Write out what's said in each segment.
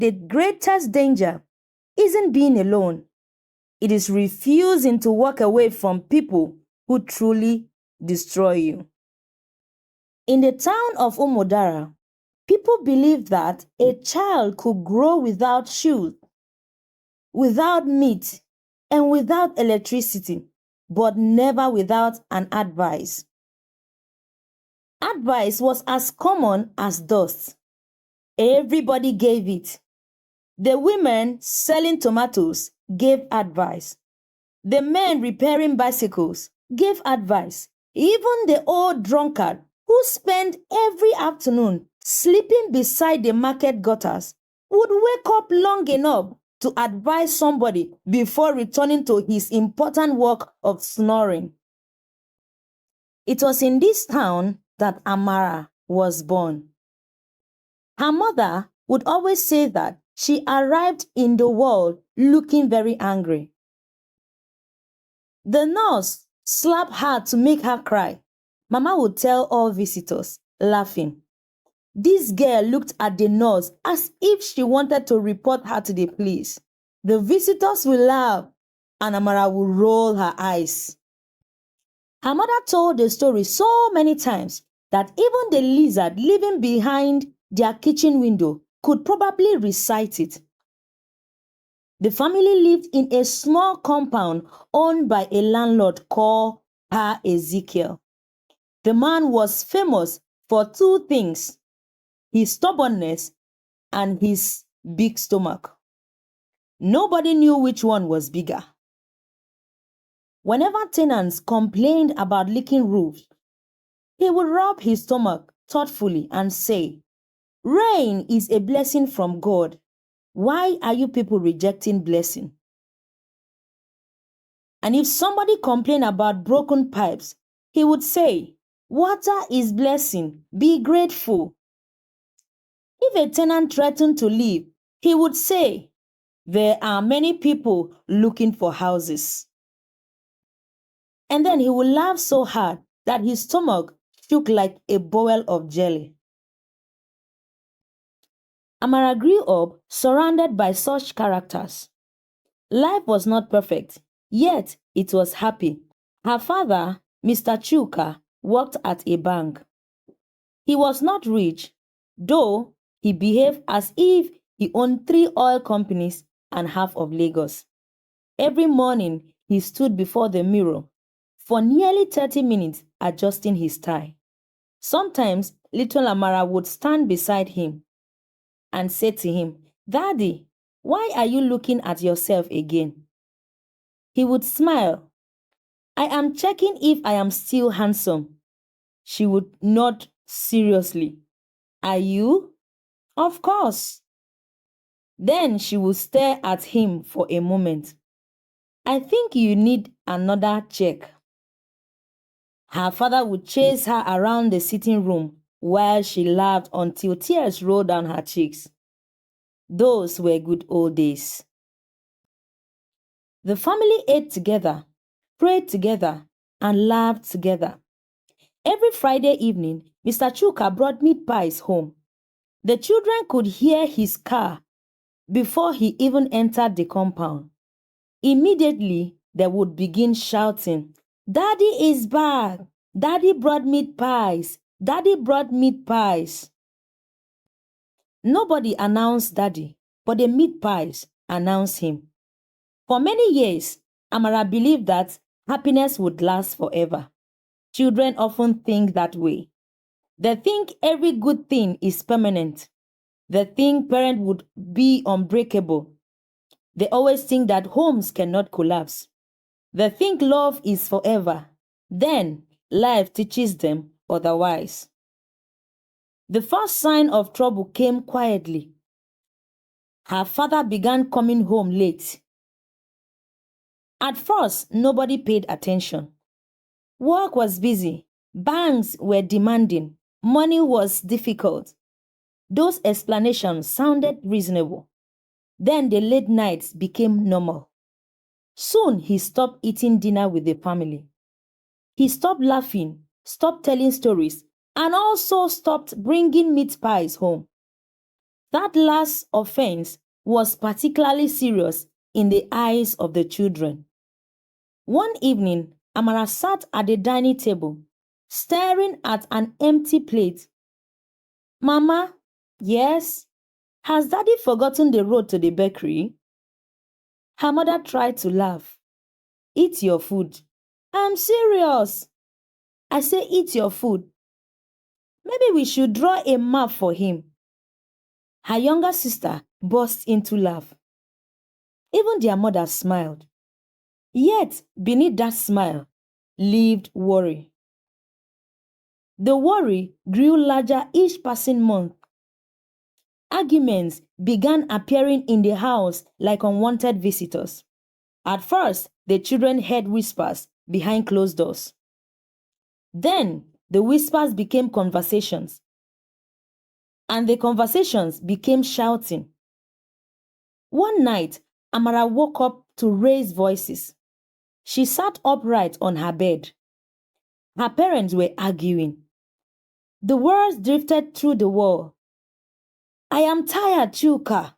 the greatest danger isn't being alone. It is refusing to walk away from people who truly destroy you. In the town of Umudara, people believed that a child could grow without shoes, without meat, and without electricity, but never without an advice. Advice was as common as dust. Everybody gave it. The women selling tomatoes gave advice. The men repairing bicycles gave advice. Even the old drunkard who spent every afternoon sleeping beside the market gutters would wake up long enough to advise somebody before returning to his important work of snoring. It was in this town that Amara was born. Her mother would always say that she arrived in the world looking very angry. The nurse slapped her to make her cry. Mama would tell all visitors, laughing. This girl looked at the nurse as if she wanted to report her to the police. The visitors will laugh, and Amara would roll her eyes. Her mother told the story so many times that even the lizard living behind their kitchen window could probably recite it. The family lived in a small compound owned by a landlord called Pa Ezekiel. The man was famous for two things: his stubbornness and his big stomach. Nobody knew which one was bigger. Whenever tenants complained about leaking roofs, he would rub his stomach thoughtfully and say, "Rain is a blessing from God. Why are you people rejecting blessing?" And if somebody complained about broken pipes, he would say, "Water is blessing. Be grateful." If a tenant threatened to leave, he would say, "There are many people looking for houses." And then he would laugh so hard that his stomach shook like a bowl of jelly. Amara grew up surrounded by such characters. Life was not perfect, yet it was happy. Her father, Mr. Chuka, worked at a bank. He was not rich, though he behaved as if he owned 3 oil companies and half of Lagos. Every morning, he stood before the mirror for nearly 30 minutes adjusting his tie. Sometimes, little Amara would stand beside him and say to him, "Daddy, why are you looking at yourself again?" He would smile. "I am checking if I am still handsome." She would nod seriously. "Are you?" "Of course." Then she would stare at him for a moment. "I think you need another check." Her father would chase her around the sitting room while she laughed until tears rolled down her cheeks. Those were good old days. The family ate together, prayed together, and laughed together. Every Friday evening, Mr. Chuka brought meat pies home. The children could hear his car before he even entered the compound. Immediately, they would begin shouting, "Daddy is back! Daddy brought meat pies! Daddy brought meat pies!" Nobody announced Daddy, but the meat pies announced him. For many years, Amara believed that happiness would last forever. Children often think that way. They think every good thing is permanent. They think parents would be unbreakable. They always think that homes cannot collapse. They think love is forever. Then life teaches them otherwise. The first sign of trouble came quietly. Her father began coming home late. At first, nobody paid attention. Work was busy. Banks were demanding. Money was difficult. Those explanations sounded reasonable. Then the late nights became normal. Soon he stopped eating dinner with the family. He stopped laughing, stopped telling stories, and also stopped bringing meat pies home. That last offense was particularly serious in the eyes of the children. One evening, Amara sat at the dining table, staring at an empty plate. Mama, yes? Has Daddy forgotten the road to the bakery? Her mother tried to laugh. Eat your food. I'm serious. I say eat your food. Maybe we should draw a map for him. Her younger sister burst into laugh. Even their mother smiled. Yet, beneath that smile, lived worry. The worry grew larger each passing month. Arguments began appearing in the house like unwanted visitors. At first, the children heard whispers behind closed doors. Then, the whispers became conversations, and the conversations became shouting. One night, Amara woke up to raised voices. She sat upright on her bed. Her parents were arguing. The words drifted through the wall. I am tired, Chuka.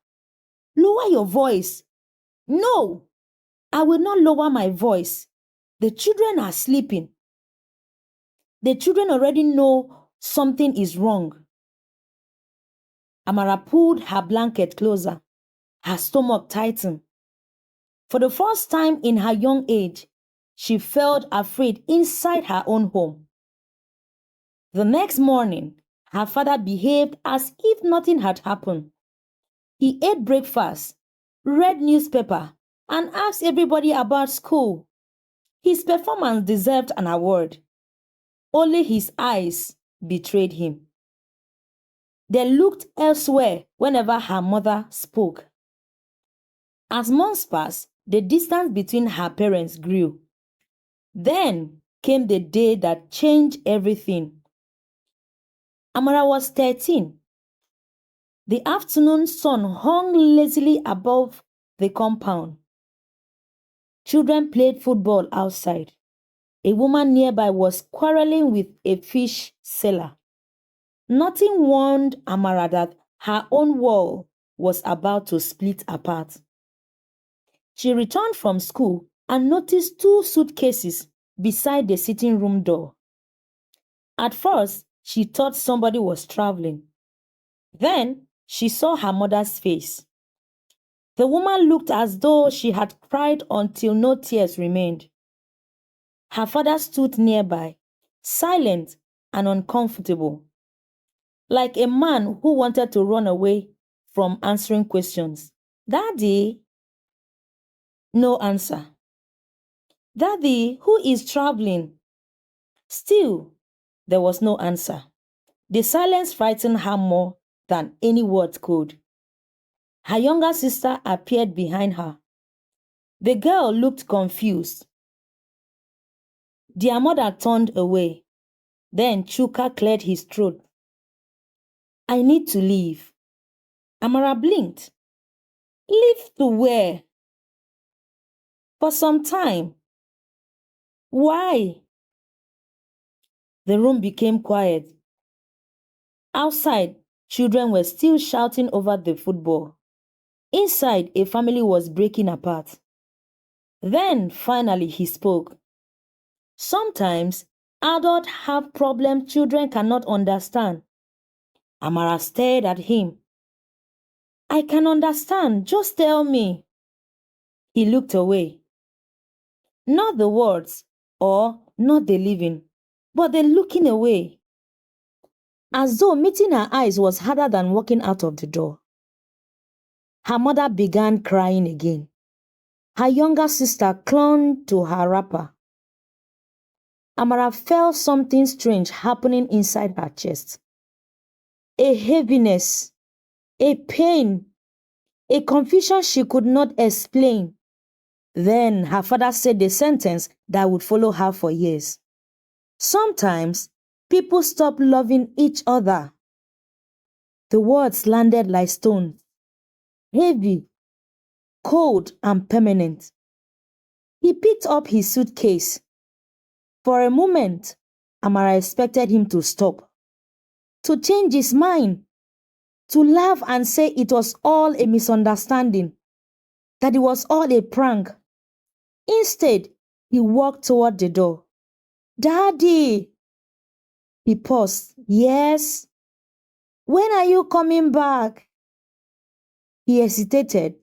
Lower your voice. No, I will not lower my voice. The children are sleeping. The children already know something is wrong. Amara pulled her blanket closer. Her stomach tightened. For the first time in her young age, she felt afraid inside her own home. The next morning, her father behaved as if nothing had happened. He ate breakfast, read newspaper, and asked everybody about school. His performance deserved an award. Only his eyes betrayed him. They looked elsewhere whenever her mother spoke. As months passed, the distance between her parents grew. Then came the day that changed everything. Amara was 13. The afternoon sun hung lazily above the compound. Children played football outside. A woman nearby was quarreling with a fish seller. Nothing warned Amara that her own world was about to split apart. She returned from school and noticed two suitcases beside the sitting room door. At first, she thought somebody was traveling. Then, she saw her mother's face. The woman looked as though she had cried until no tears remained. Her father stood nearby, silent and uncomfortable, like a man who wanted to run away from answering questions. Daddy? No answer. Daddy, who is traveling? Still, there was no answer. The silence frightened her more than any word could. Her younger sister appeared behind her. The girl looked confused. Their mother turned away. Then Chuka cleared his throat. I need to leave. Amara blinked. Leave to where? For some time. Why? The room became quiet. Outside, children were still shouting over the football. Inside, a family was breaking apart. Then, finally, he spoke. Sometimes, adults have problems children cannot understand. Amara stared at him. I can understand, just tell me. He looked away. Not the words, or not the living, but the looking away. As though meeting her eyes was harder than walking out of the door. Her mother began crying again. Her younger sister clung to her wrapper. Amara felt something strange happening inside her chest. A heaviness, a pain, a confusion she could not explain. Then her father said the sentence that would follow her for years. Sometimes people stop loving each other. The words landed like stones, heavy, cold, and permanent. He picked up his suitcase. For a moment, Amara expected him to stop, to change his mind. to laugh and say it was all a misunderstanding, that it was all a prank. Instead, he walked toward the door. Daddy! He paused. Yes? When are you coming back? He hesitated,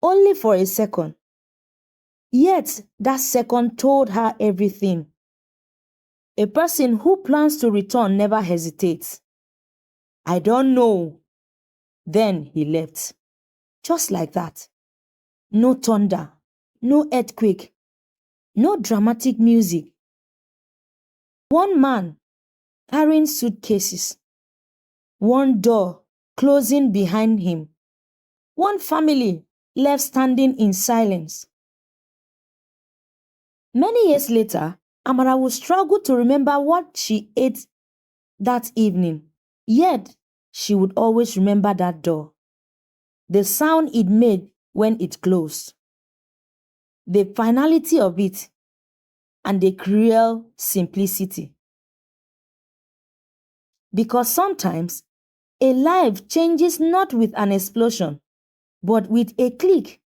only for a second. Yet, that second told her everything. A person who plans to return never hesitates. I don't know. Then he left. Just like that. No thunder, no earthquake, no dramatic music. One man carrying suitcases. One door closing behind him. One family left standing in silence. Many years later, Amara would struggle to remember what she ate that evening. Yet, she would always remember that door. The sound it made when it closed. The finality of it, and the cruel simplicity. Because sometimes, a life changes not with an explosion, but with a click.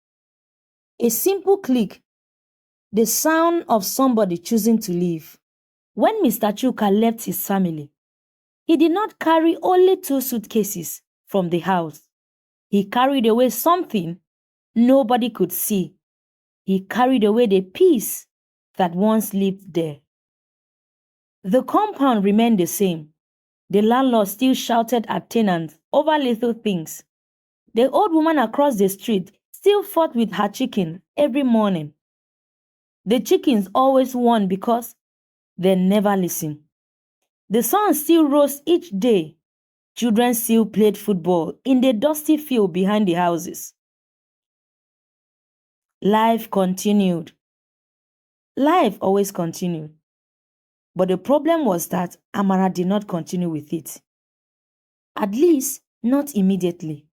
A simple click. The sound of somebody choosing to leave. When Mr. Chuka left his family, he did not carry only 2 suitcases from the house. He carried away something nobody could see. He carried away the peace that once lived there. The compound remained the same. The landlord still shouted at tenants over little things. The old woman across the street still fought with her chicken every morning. The chickens always won because they never listened. The sun still rose each day. Children still played football in the dusty field behind the houses. Life continued. Life always continued. But the problem was that Amara did not continue with it. At least, not immediately.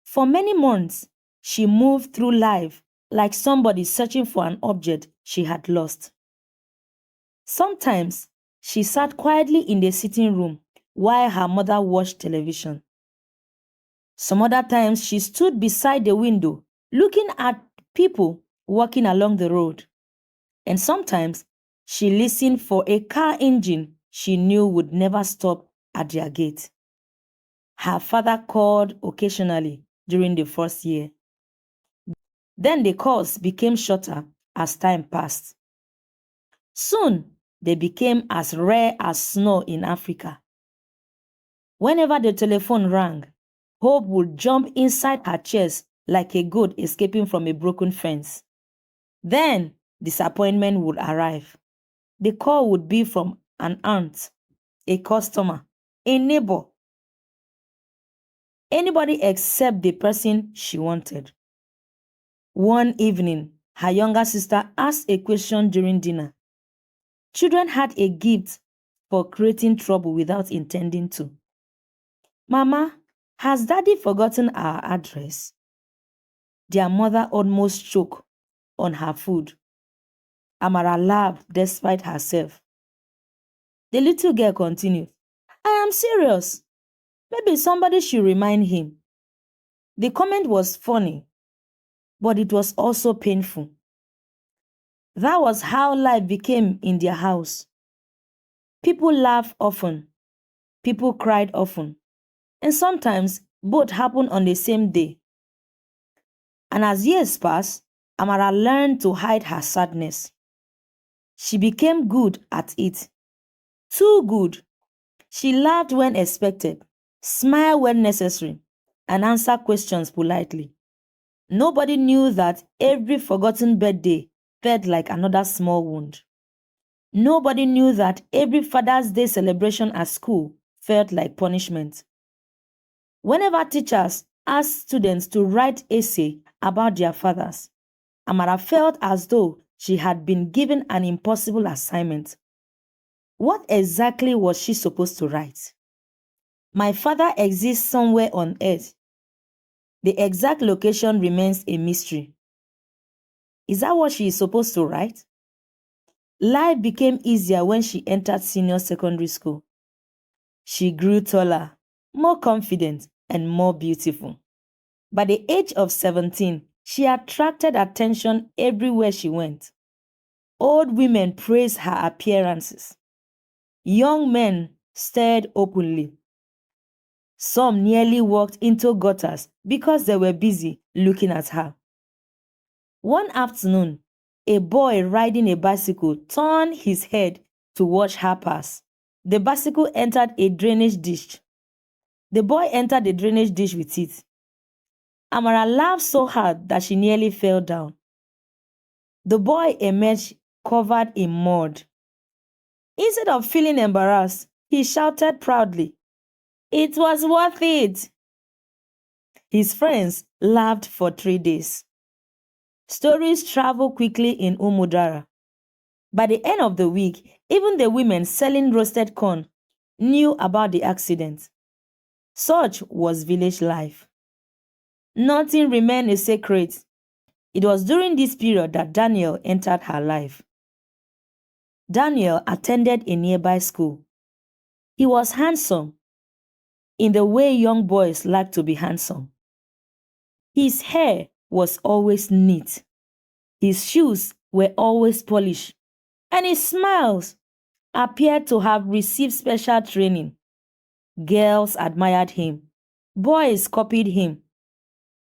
For many months, she moved through life like somebody searching for an object she had lost. Sometimes, she sat quietly in the sitting room while her mother watched television. Some other times, she stood beside the window looking at people walking along the road. And sometimes, she listened for a car engine she knew would never stop at their gate. Her father called occasionally during the first year. Then the calls became shorter as time passed. Soon, they became as rare as snow in Africa. Whenever the telephone rang, Hope would jump inside her chest like a goat escaping from a broken fence. Then, disappointment would arrive. The call would be from an aunt, a customer, a neighbor, anybody except the person she wanted. One evening, her younger sister asked a question during dinner. Children had a gift for creating trouble without intending to. Mama, has Daddy forgotten our address? Their mother almost choked on her food. Amara laughed despite herself. The little girl continued, I am serious. Maybe somebody should remind him. The comment was funny, but it was also painful. That was how life became in their house. People laughed often. People cried often. And sometimes both happened on the same day. And as years passed, Amara learned to hide her sadness. She became good at it. Too good. She laughed when expected, smiled when necessary, and answered questions politely. Nobody knew that every forgotten birthday felt like another small wound. Nobody knew that every Father's Day celebration at school felt like punishment. Whenever teachers asked students to write essay about their fathers, Amara felt as though she had been given an impossible assignment. What exactly was she supposed to write? My father exists somewhere on earth. The exact location remains a mystery. Is that what she is supposed to write? Life became easier when she entered senior secondary school. She grew taller. more confident, and more beautiful. By the age of 17, she attracted attention everywhere she went. Old women praised her appearances. Young men stared openly. Some nearly walked into gutters because they were busy looking at her. One afternoon, a boy riding a bicycle turned his head to watch her pass. The bicycle entered a drainage ditch. The boy entered the drainage ditch with it. Amara laughed so hard that she nearly fell down. The boy emerged covered in mud. Instead of feeling embarrassed, he shouted proudly, "It was worth it!" His friends laughed for 3 days. Stories traveled quickly in Umudara. By the end of the week, even the women selling roasted corn knew about the accident. Such was village life. Nothing remained a secret. It was during this period that Daniel entered her life. Daniel attended a nearby school. He was handsome, in the way young boys like to be handsome. His hair was always neat. His shoes were always polished. And his smiles appeared to have received special training. Girls admired him. Boys copied him.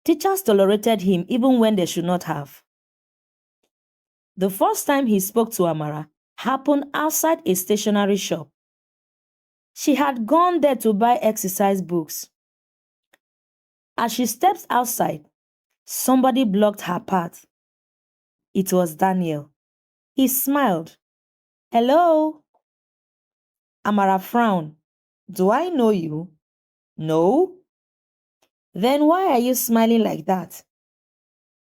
Teachers tolerated him even when they should not have. The first time he spoke to Amara happened outside a stationery shop. She had gone there to buy exercise books. As she stepped outside, somebody blocked her path. It was Daniel. He smiled. "Hello?" Amara frowned. "Do I know you?" "No." "Then why are you smiling like that?"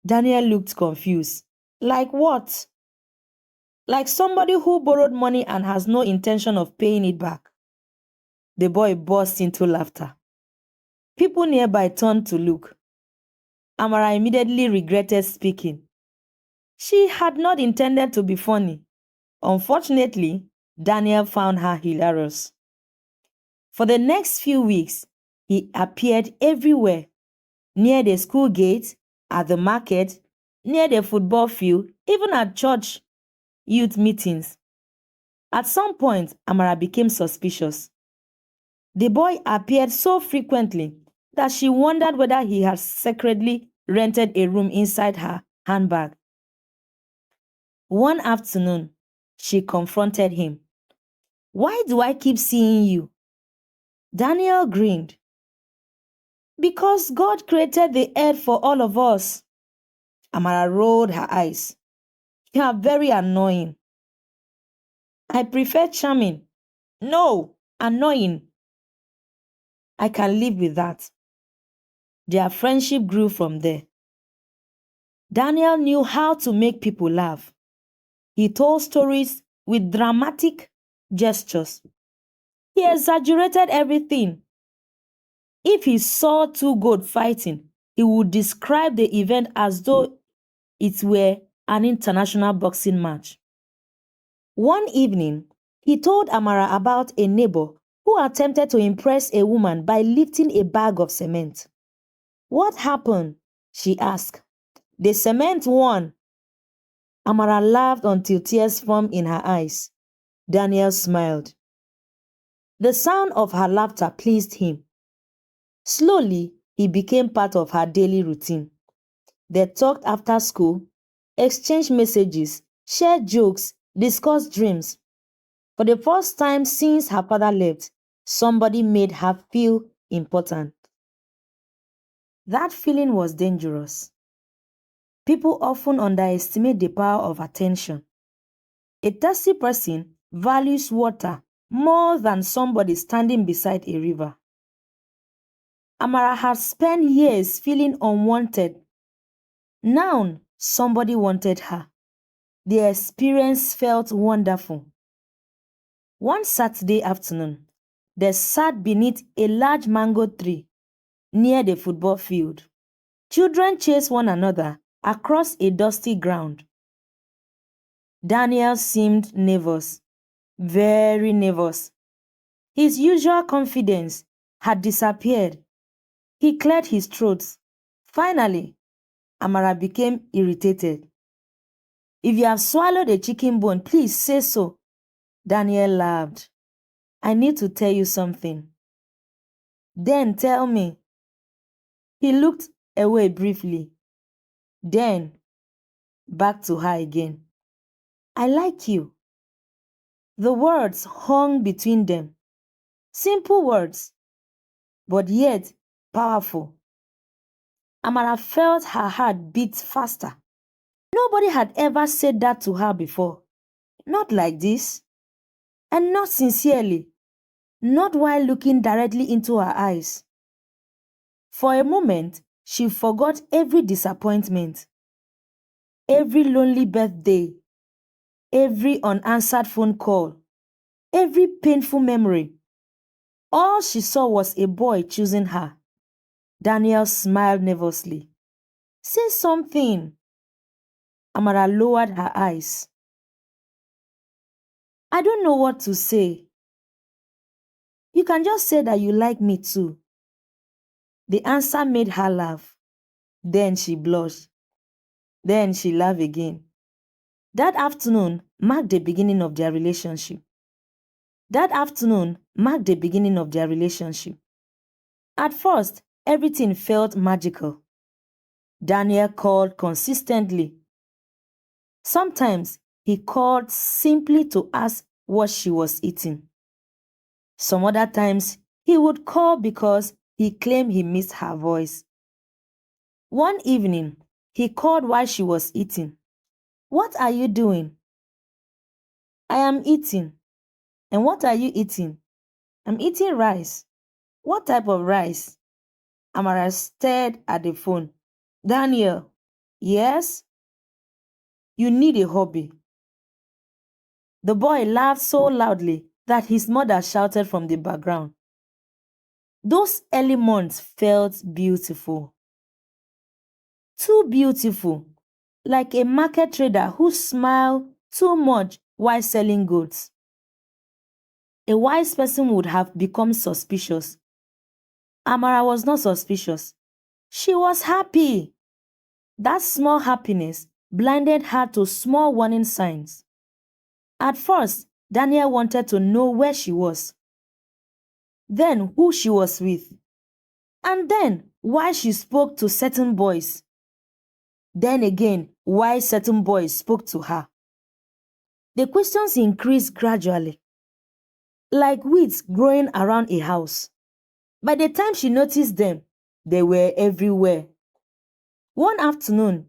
Daniel looked confused. "Like what?" "Like somebody who borrowed money and has no intention of paying it back." The boy burst into laughter. People nearby turned to look. Amara immediately regretted speaking. She had not intended to be funny. Unfortunately, Daniel found her hilarious. For the next few weeks, he appeared everywhere, near the school gate, at the market, near the football field, even at church youth meetings. At some point, Amara became suspicious. The boy appeared so frequently that she wondered whether he had secretly rented a room inside her handbag. One afternoon, she confronted him. "Why do I keep seeing you?" Daniel grinned. "Because God created the earth for all of us." Amara rolled her eyes. "You are very annoying." "I prefer charming." "No, annoying." "I can live with that." Their friendship grew from there. Daniel knew how to make people laugh. He told stories with dramatic gestures. He exaggerated everything. If he saw two goats fighting, he would describe the event as though it were an international boxing match. One evening, he told Amara about a neighbor who attempted to impress a woman by lifting a bag of cement. "What happened?" she asked. "The cement won." Amara laughed until tears formed in her eyes. Daniel smiled. The sound of her laughter pleased him. Slowly, he became part of her daily routine. They talked after school, exchanged messages, shared jokes, discussed dreams. For the first time since her father left, somebody made her feel important. That feeling was dangerous. People often underestimate the power of attention. A thirsty person values water more than somebody standing beside a river. Amara had spent years feeling unwanted. Now, somebody wanted her. The experience felt wonderful. One Saturday afternoon, they sat beneath a large mango tree near the football field. Children chased one another across a dusty ground. Daniel seemed nervous, very nervous. His usual confidence had disappeared. He cleared his throat. Finally, Amara became irritated. If you have swallowed a chicken bone, please say so. Daniel laughed. I need to tell you something. Then tell me. He looked away briefly. Then, back to her again. I like you. The words hung between them. Simple words, but yet powerful. Amara felt her heart beat faster. Nobody had ever said that to her before. Not like this. And not sincerely. Not while looking directly into her eyes. For a moment, she forgot every disappointment, every lonely birthday, every unanswered phone call, every painful memory. All she saw was a boy choosing her. Daniel smiled nervously. Say something. Amara lowered her eyes. I don't know what to say. You can just say that you like me too. The answer made her laugh. Then she blushed. Then she laughed again. That afternoon marked the beginning of their relationship. At first, everything felt magical. Daniel called consistently. Sometimes he called simply to ask what she was eating. Some other times he would call because he claimed he missed her voice. One evening, he called while she was eating. What are you doing? I am eating. And what are you eating? I'm eating rice. What type of rice? Amara stared at the phone. Daniel, yes? You need a hobby. The boy laughed so loudly that his mother shouted from the background. Those early months felt beautiful. Too beautiful, like a market trader who smiled too much while selling goods. A wise person would have become suspicious. Amara was not suspicious. She was happy. That small happiness blinded her to small warning signs. At first, Daniel wanted to know where she was, then who she was with, and then why she spoke to certain boys. Then again, why certain boys spoke to her. The questions increased gradually, like weeds growing around a house. By the time she noticed them, they were everywhere. One afternoon,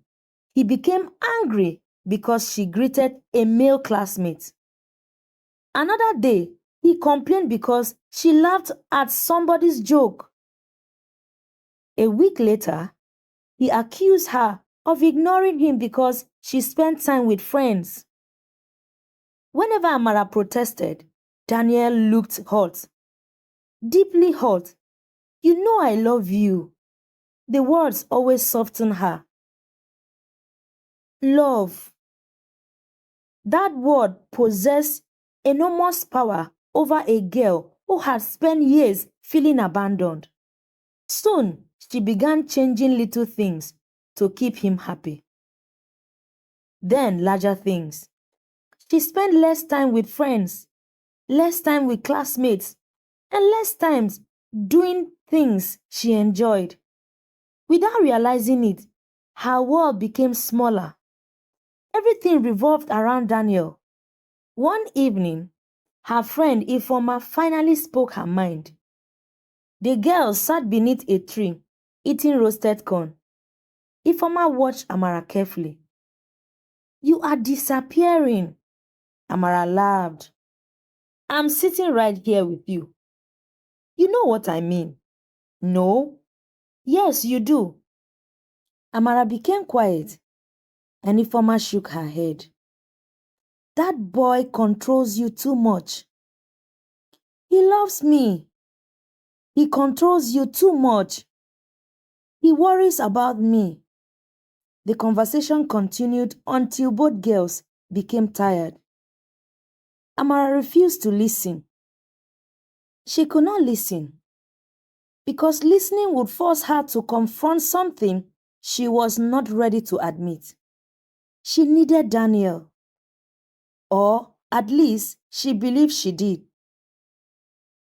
he became angry because she greeted a male classmate. Another day, he complained because she laughed at somebody's joke. A week later, he accused her of ignoring him because she spent time with friends. Whenever Amara protested, Daniel looked hurt, deeply hurt. You know I love you. The words always softened her. Love. That word possessed enormous power over a girl who had spent years feeling abandoned. Soon, she began changing little things to keep him happy. Then larger things. She spent less time with friends, less time with classmates, and less time doing things she enjoyed. Without realizing it, her world became smaller. Everything revolved around Daniel. One evening, her friend Ifoma finally spoke her mind. The girl sat beneath a tree, eating roasted corn. Ifoma watched Amara carefully. You are disappearing. Amara laughed. I'm sitting right here with you. You know what I mean? No? Yes, you do. Amara became quiet, and Ifoma shook her head. That boy controls you too much. He loves me. He controls you too much. He worries about me. The conversation continued until both girls became tired. Amara refused to listen. She could not listen. because listening would force her to confront something she was not ready to admit. She needed Daniel, or at least she believed she did,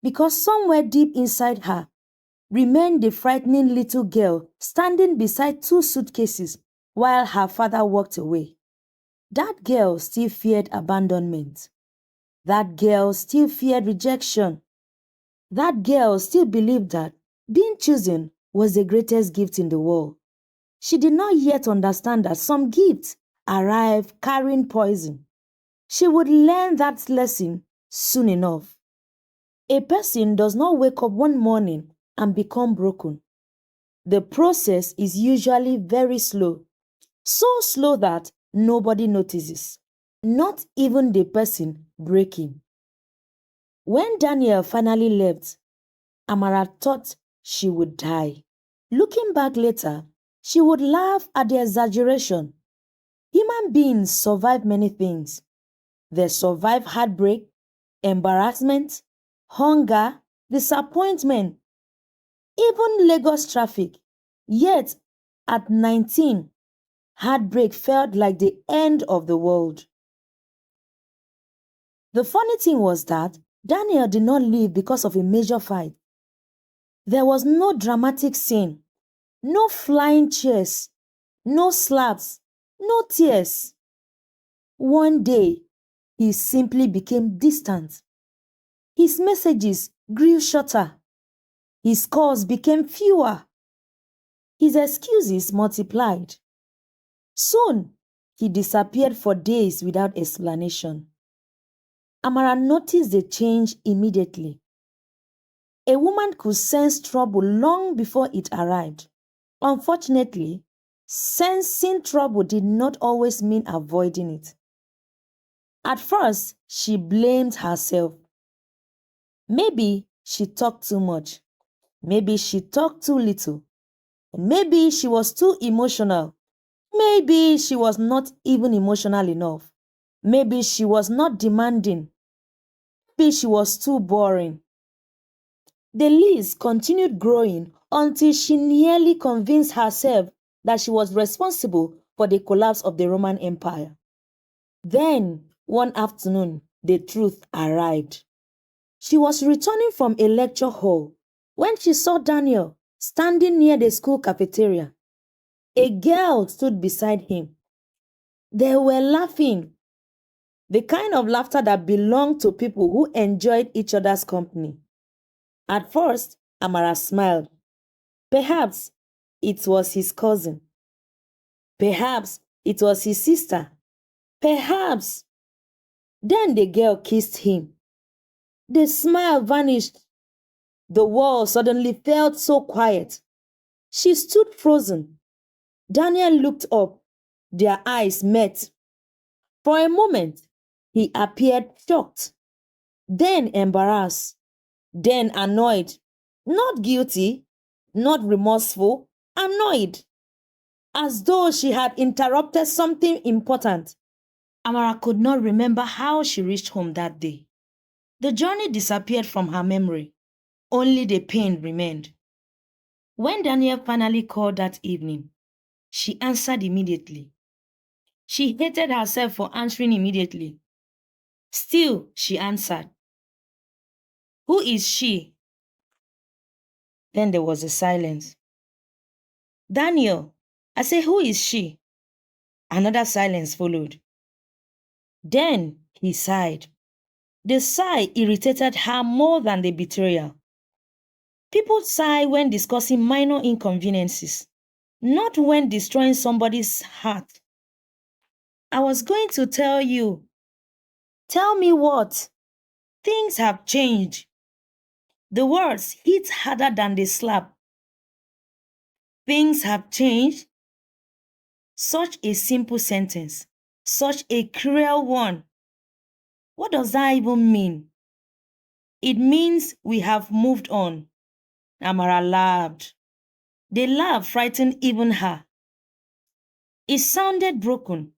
because somewhere deep inside her remained the frightening little girl standing beside two suitcases while her father walked away. That girl still feared abandonment. That girl still feared rejection. That girl still believed that being chosen was the greatest gift in the world. She did not yet understand that some gifts arrive carrying poison. She would learn that lesson soon enough. A person does not wake up one morning and become broken. The process is usually very slow, so slow that nobody notices, not even the person breaking. When Daniel finally left, Amara thought she would die. Looking back later, she would laugh at the exaggeration. Human beings survive many things. They survive heartbreak, embarrassment, hunger, disappointment, even Lagos traffic. Yet, at 19, heartbreak felt like the end of the world. The funny thing was that Daniel did not leave because of a major fight. There was no dramatic scene, no flying chairs, no slaps, no tears. One day, he simply became distant. His messages grew shorter. His calls became fewer. His excuses multiplied. Soon, he disappeared for days without explanation. Amara noticed the change immediately. A woman could sense trouble long before it arrived. Unfortunately, sensing trouble did not always mean avoiding it. At first, she blamed herself. Maybe she talked too much. Maybe she talked too little. Maybe she was too emotional. Maybe she was not even emotional enough. Maybe she was not demanding. Maybe she was too boring. The list continued growing until she nearly convinced herself that she was responsible for the collapse of the Roman Empire. Then, one afternoon, the truth arrived. She was returning from a lecture hall when she saw Daniel standing near the school cafeteria. A girl stood beside him. They were laughing, the kind of laughter that belonged to people who enjoyed each other's company. At first, Amara smiled. Perhaps it was his cousin. Perhaps it was his sister. Perhaps. Then the girl kissed him. The smile vanished. The world suddenly felt so quiet. She stood frozen. Daniel looked up. Their eyes met. For a moment, he appeared shocked, then embarrassed, then annoyed. Not guilty, not remorseful, annoyed. As though she had interrupted something important. Amara could not remember how she reached home that day. The journey disappeared from her memory. Only the pain remained. When Daniel finally called that evening, she answered immediately. She hated herself for answering immediately. Still, she answered. Who is she? Then there was a silence. Daniel, I say, who is she? Another silence followed. Then he sighed. The sigh irritated her more than the betrayal. People sigh when discussing minor inconveniences, not when destroying somebody's heart. I was going to tell you. Tell me what? Things have changed. The words hit harder than the slap. Things have changed. Such a simple sentence, such a cruel one. What does that even mean? It means we have moved on. Amara laughed. The laugh frightened even her. It sounded broken.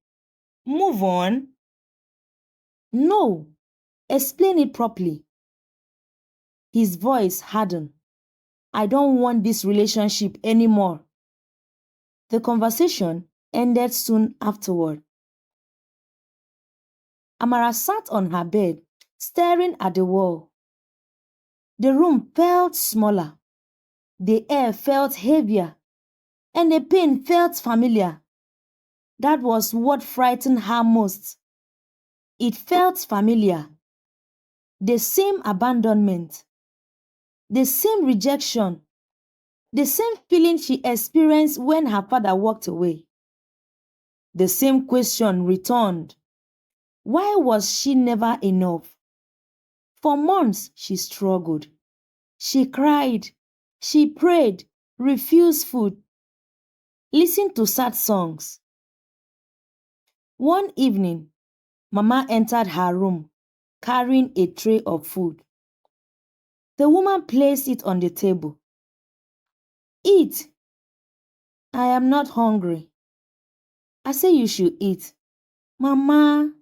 Move on? No. Explain it properly. His voice hardened. I don't want this relationship anymore. The conversation ended soon afterward. Amara sat on her bed, staring at the wall. The room felt smaller. The air felt heavier, and the pain felt familiar. That was what frightened her most. It felt familiar. The same abandonment, the same rejection, the same feeling she experienced when her father walked away. The same question returned. Why was she never enough? For months she struggled. She cried, she prayed, refused food, listened to sad songs. One evening, Mama entered her room carrying a tray of food. The woman placed it on the table. Eat. I am not hungry. I say you should eat. Mama.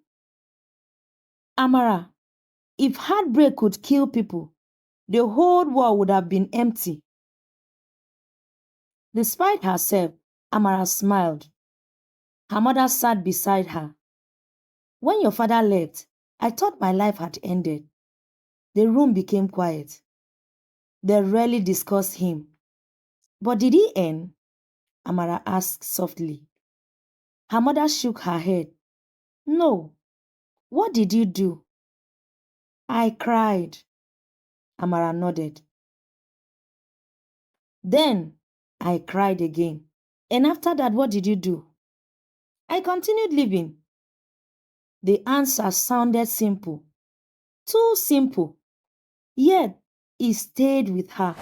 Amara, if heartbreak could kill people, the whole world would have been empty. Despite herself, Amara smiled. Her mother sat beside her. When your father left, I thought my life had ended. The room became quiet. They rarely discussed him. But did he end? Amara asked softly. Her mother shook her head. No. What did you do? I cried. Amara nodded. Then I cried again. And after that, what did you do? I continued living. The answer sounded simple. Too simple. Yet it stayed with her.